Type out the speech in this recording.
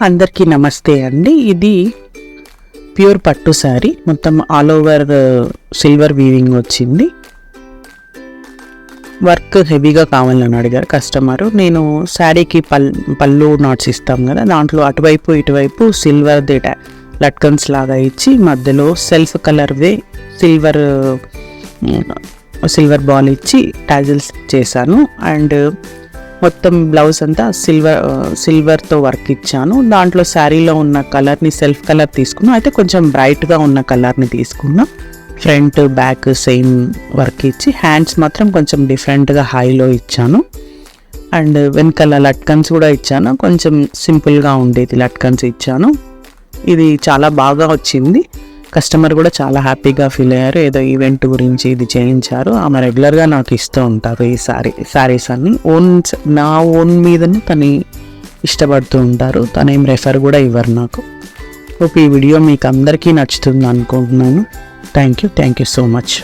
అందరికీ నమస్తే అండి. ఇది ప్యూర్ పట్టు శారీ, మొత్తం ఆల్ ఓవర్ సిల్వర్ వీవింగ్ వచ్చింది. వర్క్ హెవీగా కావాలని అడిగారు కస్టమరు. నేను శారీకి పళ్ళు నాట్స్ ఇస్తాం కదా, దాంట్లో అటువైపు ఇటువైపు సిల్వర్ లట్కన్స్ లాగా ఇచ్చి మధ్యలో సెల్ఫ్ కలర్వే సిల్వర్ బాల్ ఇచ్చి టాజిల్స్ చేశాను. అండ్ మొత్తం బ్లౌజ్ అంతా సిల్వర్తో వర్క్ ఇచ్చాను. దాంట్లో శారీలో ఉన్న కలర్ని సెల్ఫ్ కలర్ తీసుకున్నాను, అయితే కొంచెం బ్రైట్గా ఉన్న కలర్ని తీసుకున్నా. ఫ్రంట్ బ్యాక్ సేమ్ వర్క్ ఇచ్చి హ్యాండ్స్ మాత్రం కొంచెం డిఫరెంట్గా హైలో ఇచ్చాను. అండ్ వెనకాల లట్కన్స్ కూడా ఇచ్చాను, కొంచెం సింపుల్గా ఉండేది లట్కన్స్ ఇచ్చాను. ఇది చాలా బాగా వచ్చింది. కస్టమర్ కూడా చాలా హ్యాపీగా ఫీల్ అయ్యారు. ఏదో ఈవెంట్ గురించి ఇది చేయించారు. ఆమె రెగ్యులర్గా నాకు ఇస్తూ ఉంటారు ఈ శారీస్ అన్ని. నా ఓన్ మీదనే తను ఇష్టపడుతూ ఉంటారు. తనేం రెఫర్ కూడా ఇవ్వరు నాకు. ఈ వీడియో మీకు అందరికీ నచ్చుతుంది అనుకుంటున్నాను. Thank you so much.